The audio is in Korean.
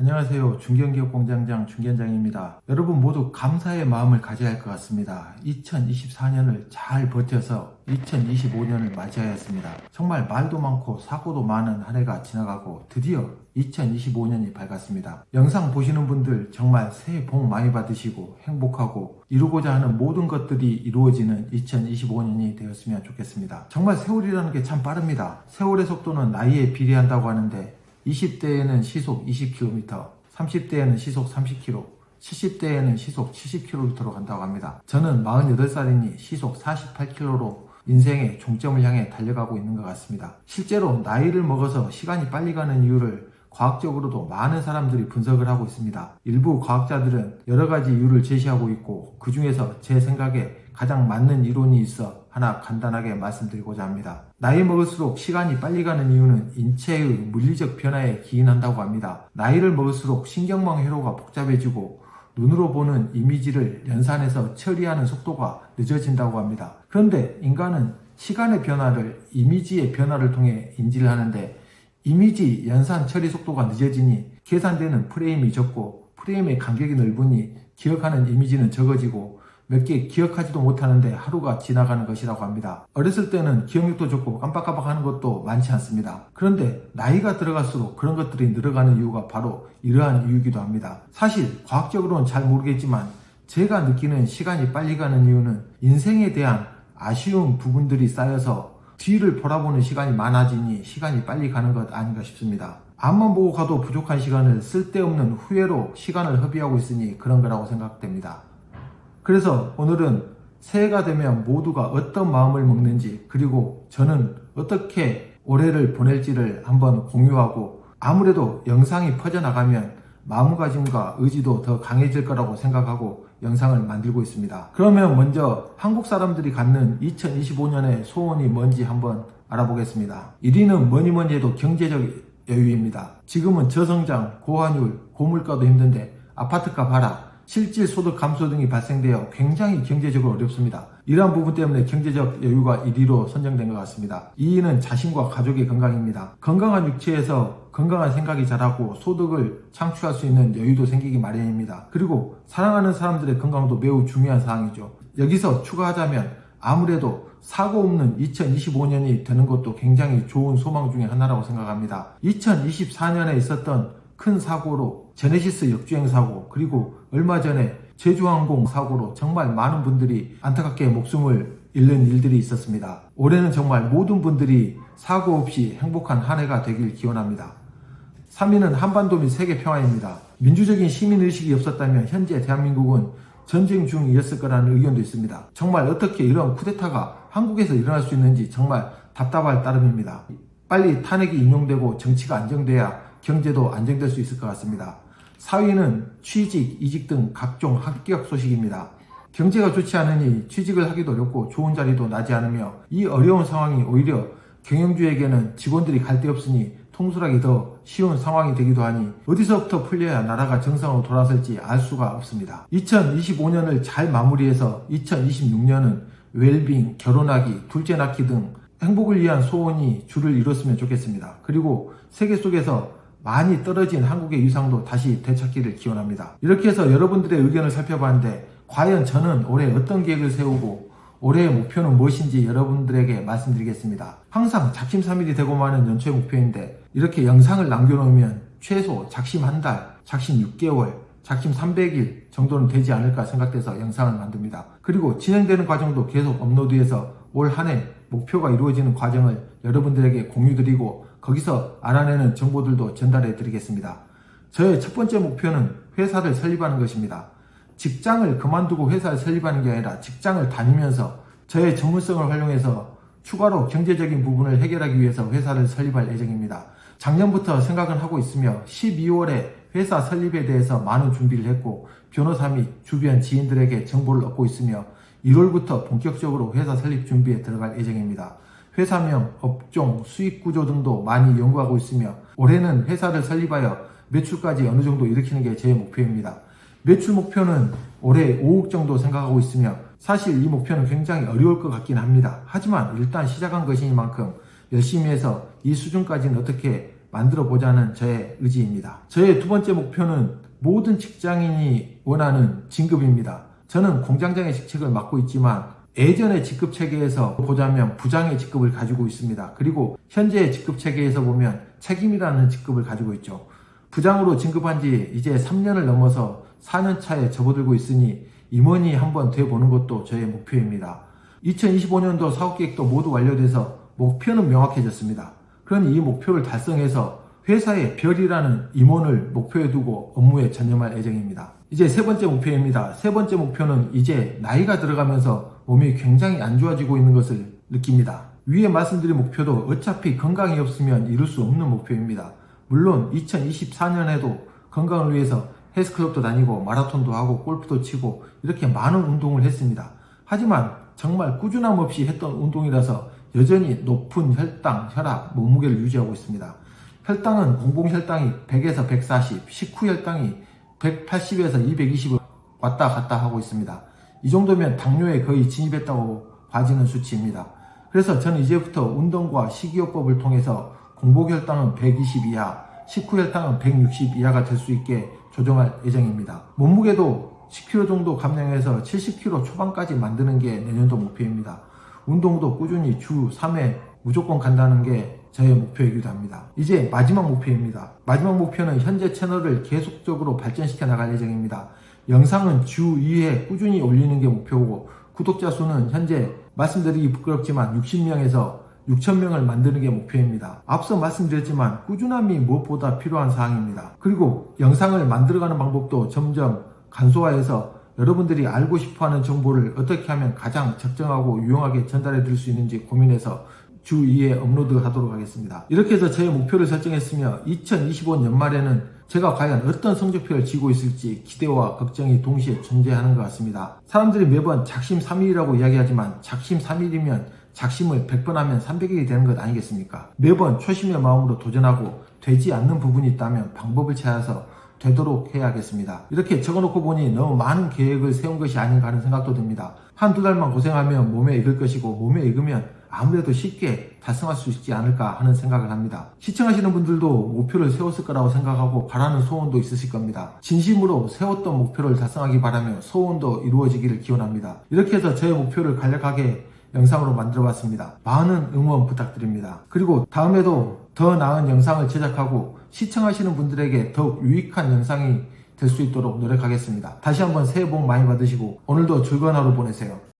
안녕하세요. 중견기업공장장 중견장입니다. 여러분 모두 감사의 마음을 가져야 할 것 같습니다. 2024년을 잘 버텨서 2025년을 맞이하였습니다. 정말 말도 많고 사고도 많은 한 해가 지나가고 드디어 2025년이 밝았습니다. 영상 보시는 분들 정말 새해 복 많이 받으시고 행복하고 이루고자 하는 모든 것들이 이루어지는 2025년이 되었으면 좋겠습니다. 정말 세월이라는 게 참 빠릅니다. 세월의 속도는 나이에 비례한다고 하는데 20대에는 시속 20km, 30대에는 시속 30km, 70대에는 시속 70km로 간다고 합니다. 저는 48살이니 시속 48km로 인생의 종점을 향해 달려가고 있는 것 같습니다. 실제로 나이를 먹어서 시간이 빨리 가는 이유를 과학적으로도 많은 사람들이 분석을 하고 있습니다. 일부 과학자들은 여러 가지 이유를 제시하고 있고 그 중에서 제 생각에 가장 맞는 이론이 있어 하나 간단하게 말씀드리고자 합니다. 나이 먹을수록 시간이 빨리 가는 이유는 인체의 물리적 변화에 기인한다고 합니다. 나이를 먹을수록 신경망 회로가 복잡해지고 눈으로 보는 이미지를 연산해서 처리하는 속도가 늦어진다고 합니다. 그런데 인간은 시간의 변화를 이미지의 변화를 통해 인지를 하는데 이미지 연산 처리 속도가 늦어지니 계산되는 프레임이 적고 프레임의 간격이 넓으니 기억하는 이미지는 적어지고 몇 개 기억하지도 못하는데 하루가 지나가는 것이라고 합니다. 어렸을 때는 기억력도 좋고 깜빡깜빡하는 것도 많지 않습니다. 그런데 나이가 들어갈수록 그런 것들이 늘어가는 이유가 바로 이러한 이유이기도 합니다. 사실 과학적으로는 잘 모르겠지만 제가 느끼는 시간이 빨리 가는 이유는 인생에 대한 아쉬운 부분들이 쌓여서 뒤를 돌아보는 시간이 많아지니 시간이 빨리 가는 것 아닌가 싶습니다. 앞만 보고 가도 부족한 시간을 쓸데없는 후회로 시간을 허비하고 있으니 그런 거라고 생각됩니다. 그래서 오늘은 새해가 되면 모두가 어떤 마음을 먹는지 그리고 저는 어떻게 올해를 보낼지를 한번 공유하고 아무래도 영상이 퍼져나가면 마음가짐과 의지도 더 강해질 거라고 생각하고 영상을 만들고 있습니다. 그러면 먼저 한국 사람들이 갖는 2025년의 소원이 뭔지 한번 알아보겠습니다. 1위는 뭐니 해도 경제적 여유입니다. 지금은 저성장, 고환율, 고물가도 힘든데 아파트값 하락, 실질 소득 감소 등이 발생되어 굉장히 경제적으로 어렵습니다. 이러한 부분 때문에 경제적 여유가 1위로 선정된 것 같습니다. 2위는 자신과 가족의 건강입니다. 건강한 육체에서 건강한 생각이 자라고 소득을 창출할 수 있는 여유도 생기기 마련입니다. 그리고 사랑하는 사람들의 건강도 매우 중요한 사항이죠. 여기서 추가하자면 아무래도 사고 없는 2025년이 되는 것도 굉장히 좋은 소망 중에 하나라고 생각합니다. 2024년에 있었던 큰 사고로 제네시스 역주행 사고 그리고 얼마 전에 제주항공 사고로 정말 많은 분들이 안타깝게 목숨을 잃는 일들이 있었습니다. 올해는 정말 모든 분들이 사고 없이 행복한 한 해가 되길 기원합니다. 3위는 한반도 및 세계 평화입니다. 민주적인 시민의식이 없었다면 현재 대한민국은 전쟁 중이었을 거라는 의견도 있습니다. 정말 어떻게 이런 쿠데타가 한국에서 일어날 수 있는지 정말 답답할 따름입니다. 빨리 탄핵이 인용되고 정치가 안정돼야 경제도 안정될 수 있을 것 같습니다. 4위는 취직, 이직 등 각종 합격 소식입니다. 경제가 좋지 않으니 취직을 하기도 어렵고 좋은 자리도 나지 않으며 이 어려운 상황이 오히려 경영주에게는 직원들이 갈 데 없으니 통솔하기 더 쉬운 상황이 되기도 하니 어디서부터 풀려야 나라가 정상으로 돌아설지 알 수가 없습니다. 2025년을 잘 마무리해서 2026년은 웰빙, 결혼하기, 둘째 낳기 등 행복을 위한 소원이 줄을 이뤘으면 좋겠습니다. 그리고 세계 속에서 많이 떨어진 한국의 위상도 다시 되찾기를 기원합니다. 이렇게 해서 여러분들의 의견을 살펴봤는데 과연 저는 올해 어떤 계획을 세우고 올해의 목표는 무엇인지 여러분들에게 말씀드리겠습니다. 항상 작심삼일이 되고 마는 연초의 목표인데 이렇게 영상을 남겨놓으면 최소 작심 한 달, 작심 6개월, 작심 300일 정도는 되지 않을까 생각돼서 영상을 만듭니다. 그리고 진행되는 과정도 계속 업로드해서 올 한 해 목표가 이루어지는 과정을 여러분들에게 공유드리고 거기서 알아내는 정보들도 전달해 드리겠습니다. 저의 첫 번째 목표는 회사를 설립하는 것입니다. 직장을 그만두고 회사를 설립하는 게 아니라 직장을 다니면서 저의 전문성을 활용해서 추가로 경제적인 부분을 해결하기 위해서 회사를 설립할 예정입니다. 작년부터 생각은 하고 있으며 12월에 회사 설립에 대해서 많은 준비를 했고 변호사 및 주변 지인들에게 정보를 얻고 있으며 1월부터 본격적으로 회사 설립 준비에 들어갈 예정입니다. 회사명, 업종, 수익구조 등도 많이 연구하고 있으며 올해는 회사를 설립하여 매출까지 어느 정도 일으키는 게 제 목표입니다. 매출 목표는 올해 5억 정도 생각하고 있으며 사실 이 목표는 굉장히 어려울 것 같긴 합니다. 하지만 일단 시작한 것이니만큼 열심히 해서 이 수준까지는 어떻게 만들어 보자는 저의 의지입니다. 저의 두 번째 목표는 모든 직장인이 원하는 진급입니다. 저는 공장장의 직책을 맡고 있지만 예전의 직급 체계에서 보자면 부장의 직급을 가지고 있습니다. 그리고 현재의 직급 체계에서 보면 책임이라는 직급을 가지고 있죠. 부장으로 진급한 지 이제 3년을 넘어서 4년 차에 접어들고 있으니 임원이 한번 돼보는 것도 저의 목표입니다. 2025년도 사업계획도 모두 완료돼서 목표는 명확해졌습니다. 그러니 이 목표를 달성해서 회사의 별이라는 임원을 목표에 두고 업무에 전념할 예정입니다. 이제 세 번째 목표입니다. 세 번째 목표는 이제 나이가 들어가면서 몸이 굉장히 안 좋아지고 있는 것을 느낍니다. 위에 말씀드린 목표도 어차피 건강이 없으면 이룰 수 없는 목표입니다. 물론 2024년에도 건강을 위해서 헬스클럽도 다니고 마라톤도 하고 골프도 치고 이렇게 많은 운동을 했습니다. 하지만 정말 꾸준함 없이 했던 운동이라서 여전히 높은 혈당, 혈압, 몸무게를 유지하고 있습니다. 혈당은 공복혈당이 100에서 140, 식후혈당이 180에서 220을 왔다 갔다 하고 있습니다. 이 정도면 당뇨에 거의 진입했다고 봐지는 수치입니다. 그래서 저는 이제부터 운동과 식이요법을 통해서 공복혈당은 120 이하, 식후혈당은 160 이하가 될 수 있게 조정할 예정입니다. 몸무게도 10kg 정도 감량해서 70kg 초반까지 만드는 게 내년도 목표입니다. 운동도 꾸준히 주 3회 무조건 간다는 게 저의 목표이기도 합니다. 이제 마지막 목표입니다. 마지막 목표는 현재 채널을 계속적으로 발전시켜 나갈 예정입니다. 영상은 주 2회 꾸준히 올리는 게 목표고 구독자 수는 현재 말씀드리기 부끄럽지만 60명에서 6,000명을 만드는 게 목표입니다. 앞서 말씀드렸지만 꾸준함이 무엇보다 필요한 사항입니다. 그리고 영상을 만들어가는 방법도 점점 간소화해서 여러분들이 알고 싶어하는 정보를 어떻게 하면 가장 적정하고 유용하게 전달해 드릴 수 있는지 고민해서 주 2회 업로드 하도록 하겠습니다. 이렇게 해서 저의 목표를 설정했으며 2025년 연말에는 제가 과연 어떤 성적표를 쥐고 있을지 기대와 걱정이 동시에 존재하는 것 같습니다. 사람들이 매번 작심 3일이라고 이야기하지만 작심 3일이면 작심을 100번 하면 300일이 되는 것 아니겠습니까? 매번 초심의 마음으로 도전하고 되지 않는 부분이 있다면 방법을 찾아서 되도록 해야겠습니다. 이렇게 적어놓고 보니 너무 많은 계획을 세운 것이 아닌가 하는 생각도 듭니다. 한두 달만 고생하면 몸에 익을 것이고 몸에 익으면 아무래도 쉽게 달성할 수 있지 않을까 하는 생각을 합니다. 시청하시는 분들도 목표를 세웠을 거라고 생각하고 바라는 소원도 있으실 겁니다. 진심으로 세웠던 목표를 달성하기 바라며 소원도 이루어지기를 기원합니다. 이렇게 해서 저의 목표를 간략하게 영상으로 만들어봤습니다. 많은 응원 부탁드립니다. 그리고 다음에도 더 나은 영상을 제작하고 시청하시는 분들에게 더욱 유익한 영상이 될 수 있도록 노력하겠습니다. 다시 한번 새해 복 많이 받으시고 오늘도 즐거운 하루 보내세요.